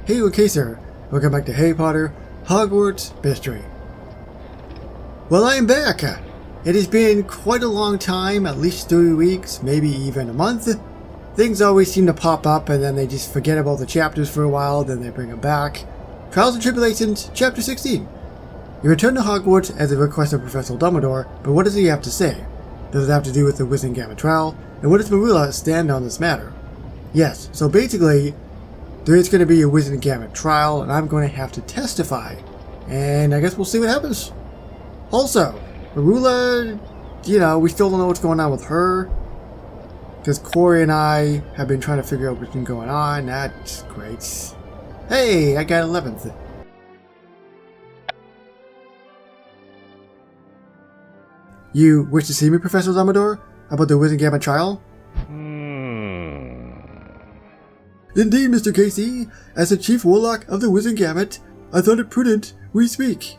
Hey, okay, sir. Welcome back to Harry Potter Hogwarts Mystery. Well, I am back. It has been quite a long time, at least 3 weeks, maybe even a month. Things always seem to pop up and then they just forget about the chapters for a while, then they bring them back. Trials and Tribulations, Chapter 16. You return to Hogwarts at the request of Professor Dumbledore, but what does he have to say? Does it have to do with the Wizengamot Trial? And what does Merula stand on this matter? Yes, so basically, there is going to be a Wizengamot Trial, and I'm going to have to testify. And I guess we'll see what happens. Also, Merula, we still don't know what's going on with her. Because Corey and I have been trying to figure out what's been going on. That's great. Hey, I got 11th. You wish to see me, Professor Dumbledore? About the Wizengamot Trial? Indeed, Mr. Casey. As the Chief Warlock of the Wizengamot, I thought it prudent we speak.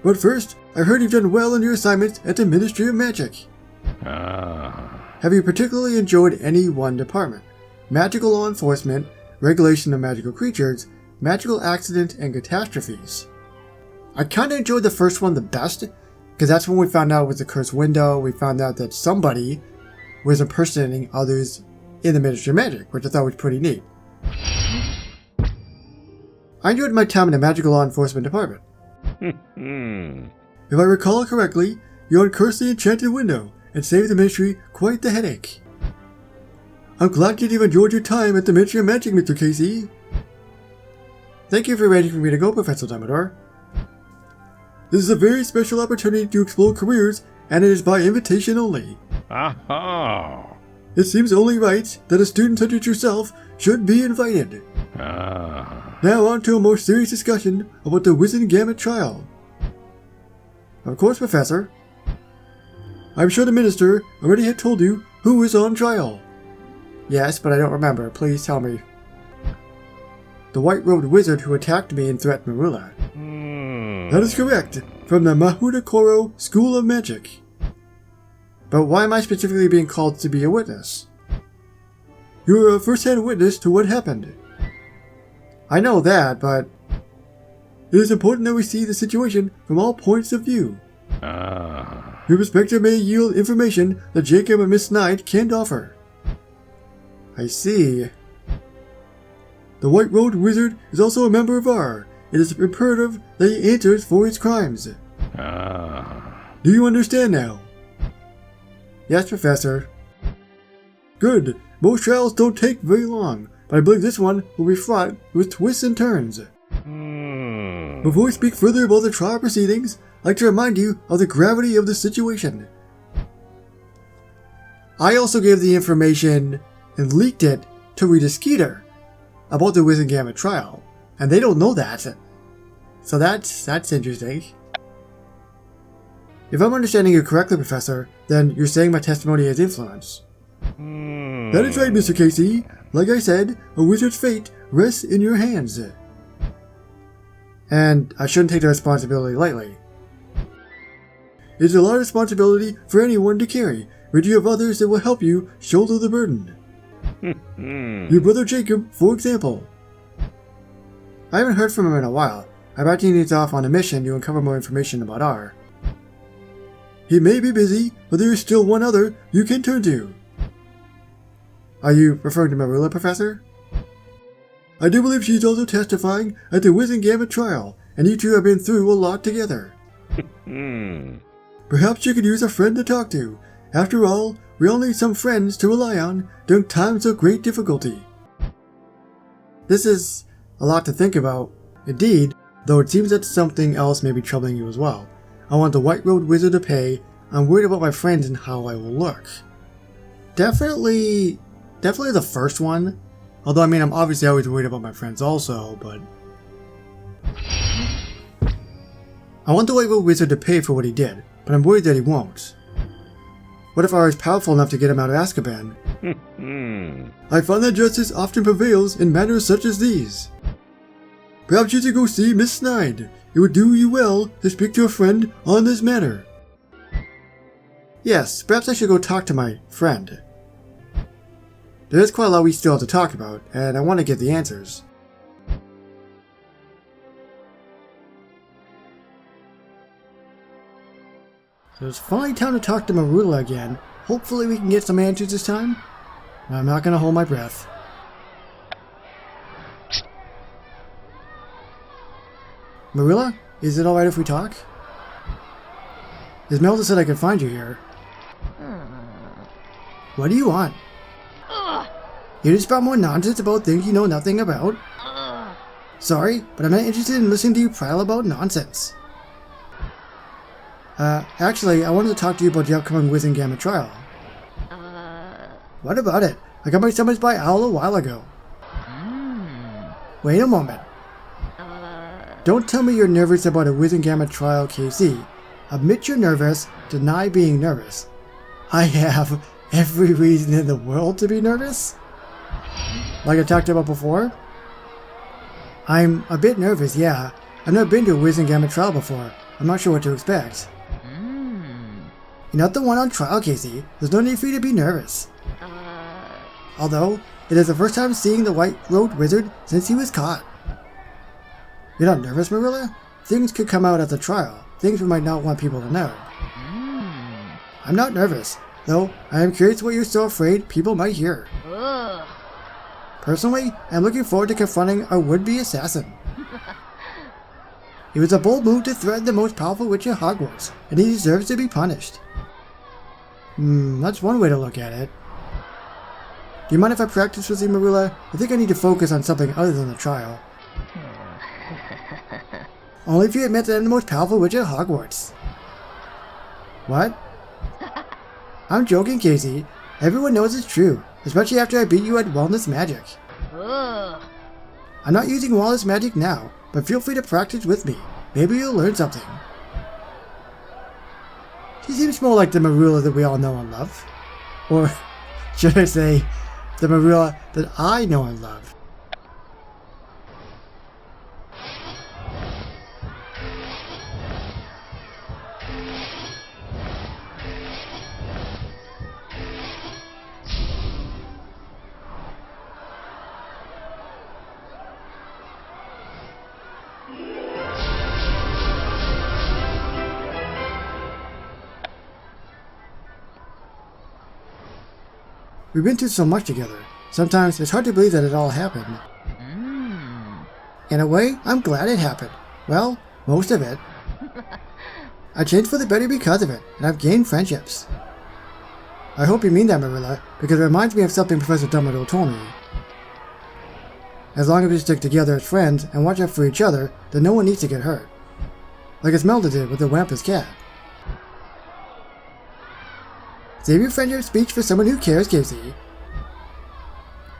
But first, I heard you've done well in your assignments at the Ministry of Magic. Have you particularly enjoyed any one department? Magical law enforcement, regulation of magical creatures, magical accident, and catastrophes. I kinda enjoyed the first one the best, because that's when we found out it was the cursed window. We found out that somebody was impersonating others in the Ministry of Magic, which I thought was pretty neat. I enjoyed my time in the magical law enforcement department. If I recall correctly, you uncursed the enchanted window and saved the Ministry quite the headache. I'm glad you've enjoyed your time at the Ministry of Magic, Mr. Casey. Thank you for arranging for me to go, Professor Dumbledore. This is a very special opportunity to explore careers, and it is by invitation only. It seems only right that a student such as yourself should be invited. Now on to a more serious discussion about the Wizengamot Trial. Of course, Professor. I'm sure the Minister already had told you who is on trial. Yes, but I don't remember. Please tell me. The white-robed wizard who attacked me and threatened Merula. That is correct, from the Mahudakoro School of Magic. But why am I specifically being called to be a witness? You're a first-hand witness to what happened. I know that, but it is important that we see the situation from all points of view. Your perspective may yield information that Jacob and Miss Knight can't offer. I see. The white-robed wizard is also a member of our. It is imperative that he answers for his crimes. Do you understand now? Yes, Professor. Good. Most trials don't take very long, but I believe this one will be fraught with twists and turns. Before we speak further about the trial proceedings, I'd like to remind you of the gravity of the situation. I also gave the information and leaked it to Rita Skeeter about the Wizengamot Trial, and they don't know that. So that's interesting. If I'm understanding you correctly, Professor, then you're saying my testimony has influence. That is right, Mr. Casey. Like I said, a wizard's fate rests in your hands. And I shouldn't take the responsibility lightly. It is a lot of responsibility for anyone to carry, but you have others that will help you shoulder the burden. Your brother Jacob, for example. I haven't heard from him in a while. I bet he needs off on a mission to uncover more information about R. He may be busy, but there is still one other you can turn to. Are you referring to Merula, Professor? I do believe she is also testifying at the Wizengamot Trial, and you two have been through a lot together. Perhaps you could use a friend to talk to. After all, we all need some friends to rely on during times of great difficulty. This is a lot to think about. Indeed, though it seems that something else may be troubling you as well. I want the white-robed wizard to pay. I'm worried about my friends and how I will look. Definitely the first one. Although, I'm obviously always worried about my friends also, but... I want the white-robed wizard to pay for what he did, but I'm worried that he won't. What if I was powerful enough to get him out of Azkaban? I find that justice often prevails in matters such as these. Perhaps you should go see Miss Knight. It would do you well to speak to a friend on this matter. Yes, perhaps I should go talk to my friend. There is quite a lot we still have to talk about, and I want to get the answers. So it's finally time to talk to Merula again. Hopefully we can get some answers this time. I'm not gonna hold my breath. Merula, is it alright if we talk? Ismelda said I could find you here. What do you want? You just spout more nonsense about things you know nothing about? Sorry, but I'm not interested in listening to you prattle about nonsense. Actually, I wanted to talk to you about the upcoming Wizengamot Trial. What about it? I got my summons by Owl a while ago. Wait a moment. Don't tell me you're nervous about a Wizengamot Trial, KC. Admit you're nervous, deny being nervous. I have every reason in the world to be nervous? Like I talked about before? I'm a bit nervous, yeah. I've never been to a Wizengamot Trial before. I'm not sure what to expect. You're not the one on trial, Casey. There's no need for you to be nervous. Although, it is the first time seeing the white-robed wizard since he was caught. You're not nervous, Merula? Things could come out at the trial. Things we might not want people to know. I'm not nervous, though I am curious what you're so afraid people might hear. Personally, I'm looking forward to confronting our would-be assassin. It was a bold move to threaten the most powerful witch in Hogwarts, and he deserves to be punished. That's one way to look at it. Do you mind if I practice with you, Merula? I think I need to focus on something other than the trial. Only if you admit that I'm the most powerful witch at Hogwarts. What? I'm joking, Casey. Everyone knows it's true, especially after I beat you at Wellness Magic. I'm not using Wellness Magic now, but feel free to practice with me. Maybe you'll learn something. She seems more like the Merula that we all know and love. Or should I say, the Merula that I know and love. We've been through so much together. Sometimes it's hard to believe that it all happened. In a way, I'm glad it happened. Well, most of it. I changed for the better because of it, and I've gained friendships. I hope you mean that, Merula, because it reminds me of something Professor Dumbledore told me. As long as we stick together as friends and watch out for each other, then no one needs to get hurt. Like Esmelda did with the Wampus cat. Save your friendship speech for someone who cares, Casey.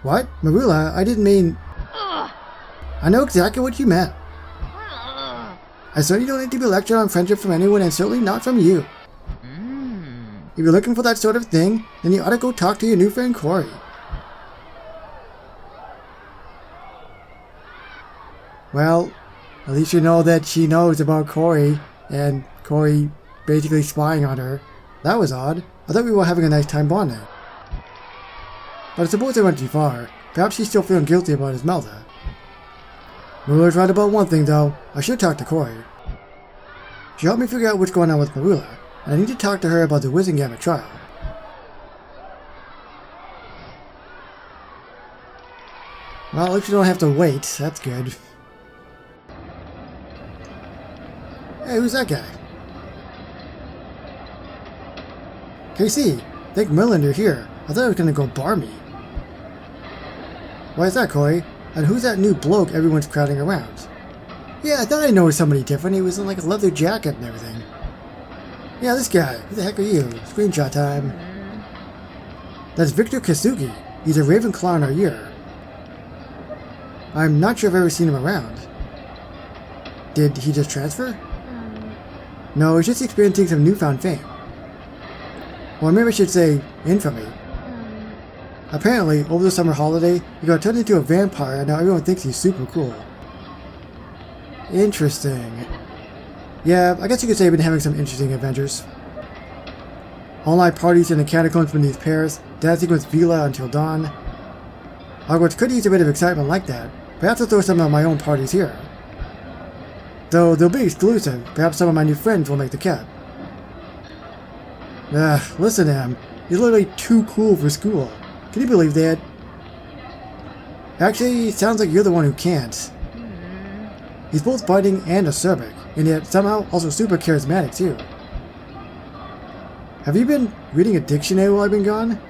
What? Merula, I didn't mean... I know exactly what you meant. I certainly don't need to be lectured on friendship from anyone, and certainly not from you. If you're looking for that sort of thing, then you ought to go talk to your new friend Corey. Well, at least you know that she knows about Corey, and Corey basically spying on her. That was odd. I thought we were having a nice time bonding. But I suppose I went too far. Perhaps she's still feeling guilty about Esmelda. Merula's right about one thing, though. I should talk to Corey. She helped me figure out what's going on with Merula, and I need to talk to her about the Wizengamot Trial. Well, at least you don't have to wait. That's good. Hey, who's that guy? KC, thank Merlin you're here. I thought I was gonna go bar me. Why is that, Corey? And who's that new bloke everyone's crowding around? Yeah, I thought I noticed somebody different. He was in like a leather jacket and everything. Yeah, this guy. Who the heck are you? Screenshot time. That's Victor Kasugi. He's a Ravenclaw in our year. I'm not sure I've ever seen him around. Did he just transfer? No, he's just experiencing some newfound fame. Or maybe I should say, infamy. Apparently, over the summer holiday, he got turned into a vampire and now everyone thinks he's super cool. Interesting. Yeah, I guess you could say I've been having some interesting adventures. All-night parties in the catacombs beneath Paris, dancing with Vila until dawn. Hogwarts could use a bit of excitement like that. Perhaps I'll throw some of my own parties here. Though they'll be exclusive, perhaps some of my new friends will make the cut. Listen to him. He's literally too cool for school. Can you believe that? Actually, it sounds like you're the one who can't. He's both biting and acerbic, and yet somehow also super charismatic too. Have you been reading a dictionary while I've been gone?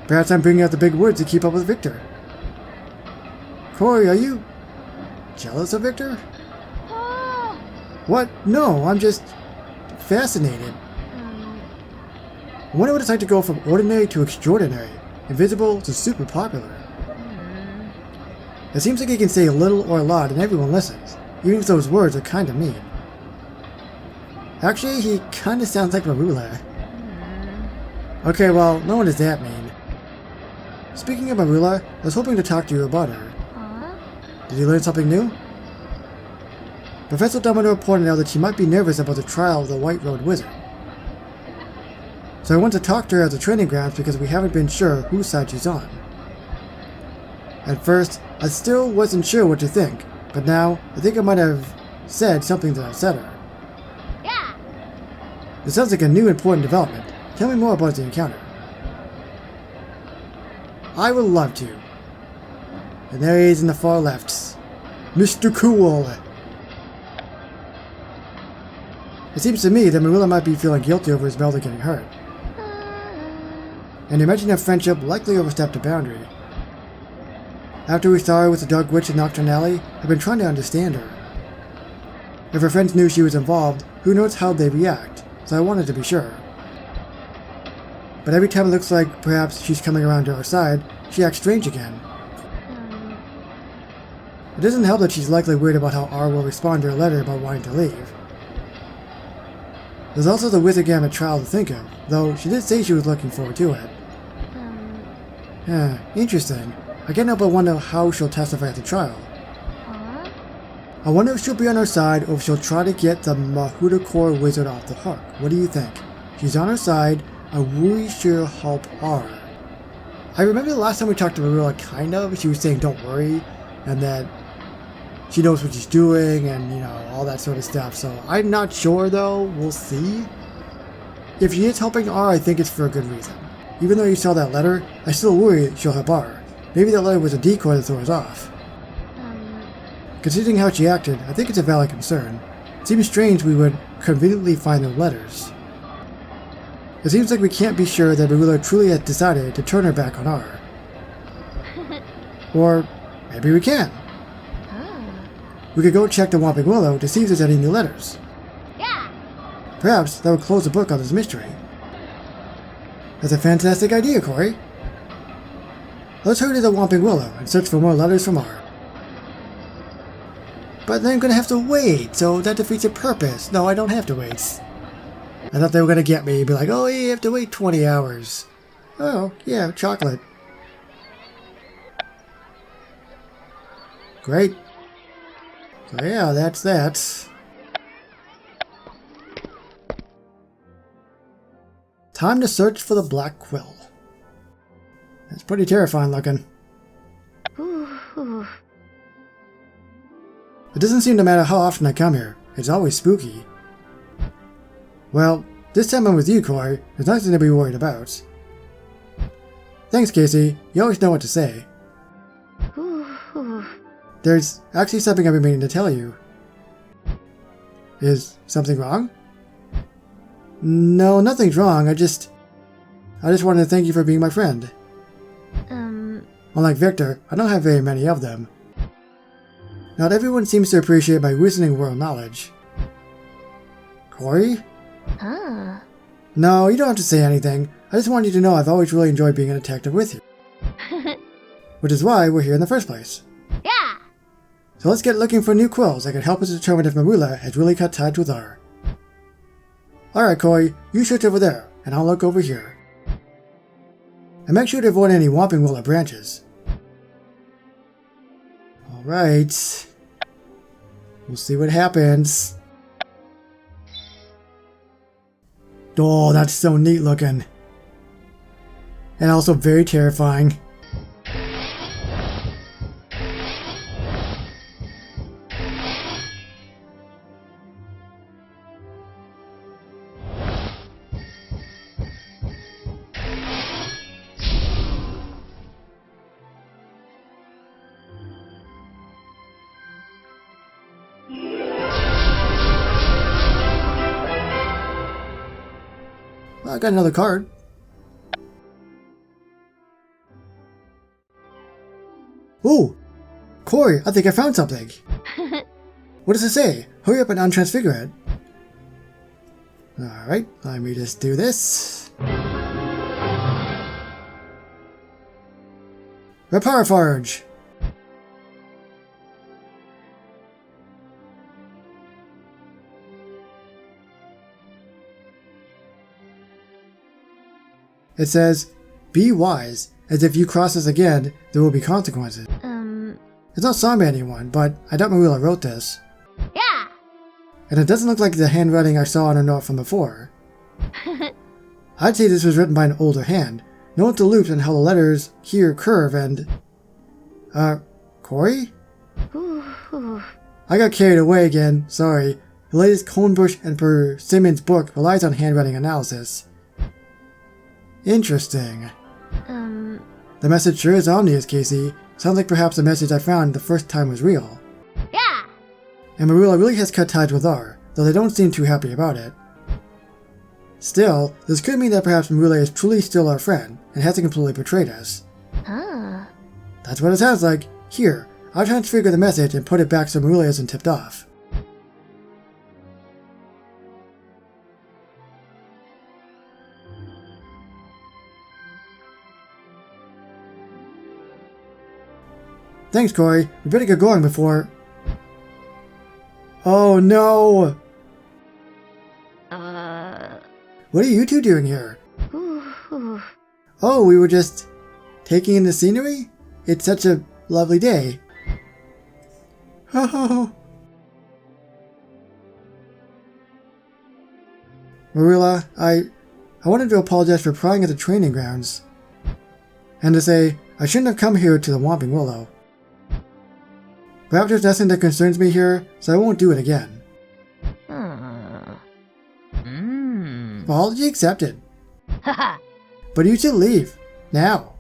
Perhaps I'm bringing out the big words to keep up with Victor. Corey, are you jealous of Victor? What? No, I'm just fascinated. I wonder what it's like to go from ordinary to extraordinary, invisible to super popular. It seems like he can say a little or a lot and everyone listens, even if those words are kinda mean. Actually, he kinda sounds like Merula. Okay, well, no one is that mean. Speaking of Merula, I was hoping to talk to you about her. Did you learn something new? Professor Dumbledore pointed out that she might be nervous about the trial of the White Road Wizard. So I want to talk to her at the training grounds because we haven't been sure whose side she's on. At first, I still wasn't sure what to think, but now I think I might have said something that upset her. Yeah. It sounds like a new important development. Tell me more about the encounter. I would love to. And there he is in the far left. Mr. Cool. It seems to me that Merula might be feeling guilty over his Melda getting hurt. And imagine their friendship likely overstepped a boundary. After we saw her with the Dark Witch in Nocturne Alley, I've been trying to understand her. If her friends knew she was involved, who knows how they'd react, so I wanted to be sure. But every time it looks like perhaps she's coming around to our side, she acts strange again. It doesn't help that she's likely worried about how R will respond to her letter about wanting to leave. There's also the Wizengamot Trial to think of, though she did say she was looking forward to it. Interesting. I can't help but wonder how she'll testify at the trial. I wonder if she'll be on our side or if she'll try to get the Mahudakor wizard off the hook. What do you think? She's on our side, and we sure help R. I remember the last time we talked to Merula, kind of, she was saying don't worry, and that she knows what she's doing, and, you know, all that sort of stuff. So I'm not sure, though. We'll see. If she is helping R, I think it's for a good reason. Even though you saw that letter, I still worry she'll help R. Maybe that letter was a decoy to throw us off. Considering how she acted, I think it's a valid concern. It seems strange we would conveniently find the letters. It seems like we can't be sure that Merula truly has decided to turn her back on R. Or maybe we can. We could go check the Whomping Willow to see if there's any new letters. Yeah. Perhaps that would close the book on this mystery. That's a fantastic idea, Corey. Let's hurry to the Whomping Willow and search for more letters from R. But then I'm gonna have to wait, so that defeats the purpose. No, I don't have to wait. I thought they were gonna get me and be like, oh, you have to wait 20 hours. Oh, yeah, chocolate. Great. So yeah, that's that. Time to search for the black quill. That's pretty terrifying looking. It doesn't seem to matter how often I come here. It's always spooky. Well, this time I'm with you, Corey. There's nothing to be worried about. Thanks, Casey. You always know what to say. There's actually something I've been meaning to tell you. Is something wrong? No, nothing's wrong. I just wanted to thank you for being my friend. Unlike Victor, I don't have very many of them. Not everyone seems to appreciate my Wizarding world knowledge. Corey? No, you don't have to say anything. I just want you to know I've always really enjoyed being a detective with you. Which is why we're here in the first place. Yeah! So let's get looking for new quills that can help us determine if Merula has really cut ties with R. Alright, Corey, you search over there, and I'll look over here. And make sure to avoid any Whomping Willow branches. Alright. We'll see what happens. Oh, that's so neat looking. And also very terrifying. I got another card. Ooh! Corey, I think I found something. What does it say? Hurry up and untransfigure it. Alright, let me just do this. Reparaforge! It says, be wise, as if you cross this again, there will be consequences. It's not signed by anyone, but I doubt Merula wrote this. Yeah! And it doesn't look like the handwriting I saw on her note from before. I'd say this was written by an older hand. Note the loops and how the letters here curve and... Corey? I got carried away again, sorry. The latest Conebush and Persimmons book relies on handwriting analysis. Interesting. The message sure is ominous, Casey. Sounds like perhaps the message I found the first time was real. Yeah! And Merula really has cut ties with R, though they don't seem too happy about it. Still, this could mean that perhaps Merula is truly still our friend, and hasn't completely betrayed us. That's what it sounds like. Here, I'll transfigure the message and put it back so Merula isn't tipped off. Thanks, Corey. We better get going before... Oh no! What are you two doing here? Oh, we were just taking in the scenery? It's such a lovely day. Oh. Merula, I wanted to apologize for prying at the training grounds. And to say, I shouldn't have come here to the Whomping Willow. Perhaps there's nothing that concerns me here, so I won't do it again. Apology accepted. But you should leave. Now.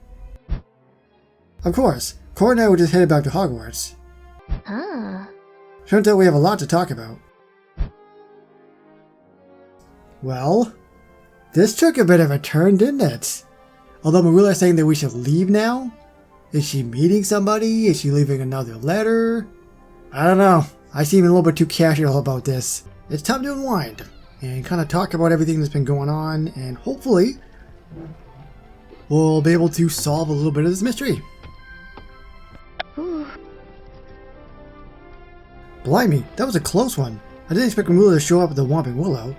Of course, Corey and I were just headed back to Hogwarts. Turns out we have a lot to talk about. Well, this took a bit of a turn, didn't it? Although Merula is saying that we should leave now? Is she meeting somebody? Is she leaving another letter? I don't know. I seem a little bit too casual about this. It's time to unwind and kind of talk about everything that's been going on, and hopefully we'll be able to solve a little bit of this mystery. Blimey, that was a close one. I didn't expect Merula to show up at the Whomping Willow.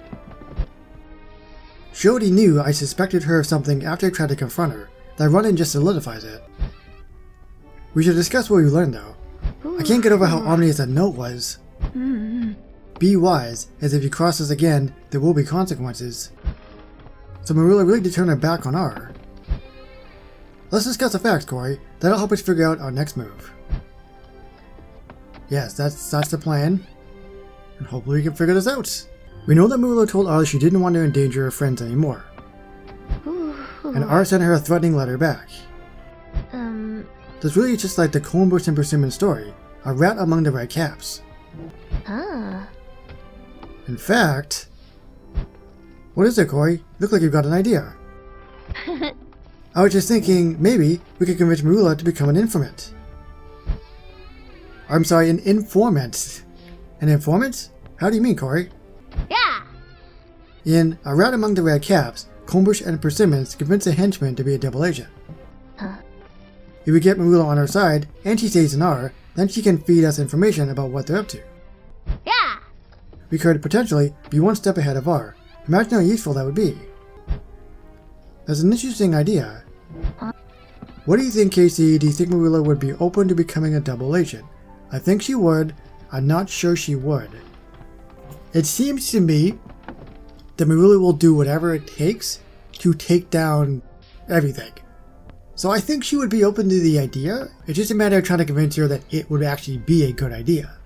She already knew I suspected her of something after I tried to confront her. That run-in just solidifies it. We should discuss what we learned, though. I can't get over how ominous that note was. Be wise, as if you cross us again, there will be consequences. So Merula really did turn her back on R. Let's discuss the facts, Corey. That'll help us figure out our next move. Yes, that's the plan. And hopefully we can figure this out. We know that Merula told R she didn't want to endanger her friends anymore. And R sent her a threatening letter back. That's really just like the Conebush and Persimmon story, a rat among the red caps. In fact... What is it, Corey? Look like you've got an idea. I was just thinking, maybe we could convince Merula to become an informant. I'm sorry, an informant. An informant? How do you mean, Corey? Yeah! In A Rat Among the Red Caps, Conebush and Persimmons convince a henchman to be a double agent. If we get Merula on our side, and she stays in R, then she can feed us information about what they're up to. Yeah! We could potentially be one step ahead of R. Imagine how useful that would be. That's an interesting idea. What do you think, Casey? Do you think Merula would be open to becoming a double agent? I think she would. I'm not sure she would. It seems to me that Merula will do whatever it takes to take down everything. So I think she would be open to the idea. It's just a matter of trying to convince her that it would actually be a good idea.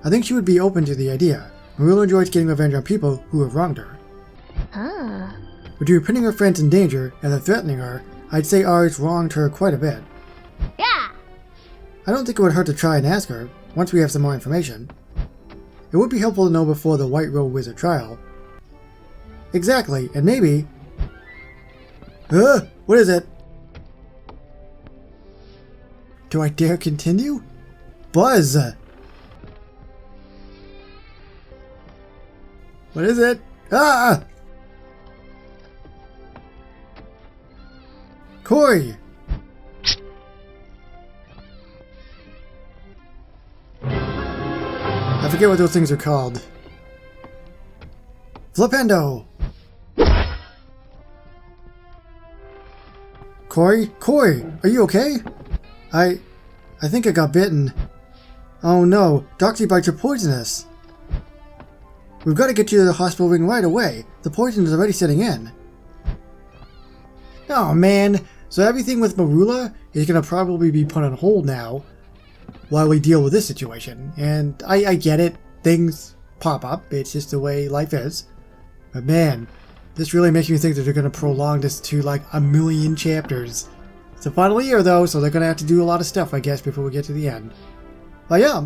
I think she would be open to the idea. Merula enjoys getting revenge on people who have wronged her. Between putting her friends in danger and then threatening her, I'd say R's wronged her quite a bit. Yeah! I don't think it would hurt to try and ask her, once we have some more information. It would be helpful to know before the White Robe Wizard trial. exactly, and maybe... what is it? Do I dare continue? Buzz! What is it? Ah! Koi! I forget what those things are called. Flipendo! Koi? Are you okay? I think I got bitten. Oh no, Doxy bites are poisonous. We've got to get you to the hospital ring right away. The poison is already setting in. Oh man, so everything with Merula is going to probably be put on hold now while we deal with this situation. And I get it, things pop up, it's just the way life is. But man, this really makes me think that they're going to prolong this to like 1,000,000 chapters. It's the final year though, so they're going to have to do a lot of stuff I guess before we get to the end. But yeah,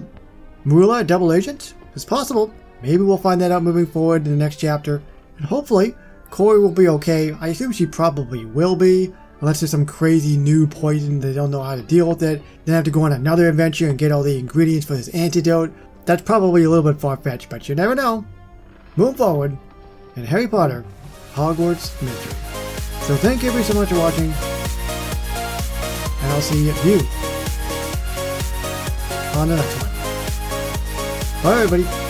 Merula, a double agent? It's possible. Maybe we'll find that out moving forward in the next chapter. And hopefully, Koi will be okay. I assume she probably will be. Unless there's some crazy new poison they don't know how to deal with it. Then have to go on another adventure and get all the ingredients for this antidote. That's probably a little bit far-fetched, but you never know. Move forward. And Harry Potter, Hogwarts Mystery. So thank you so much for watching. And I'll see you on the next one. Bye everybody.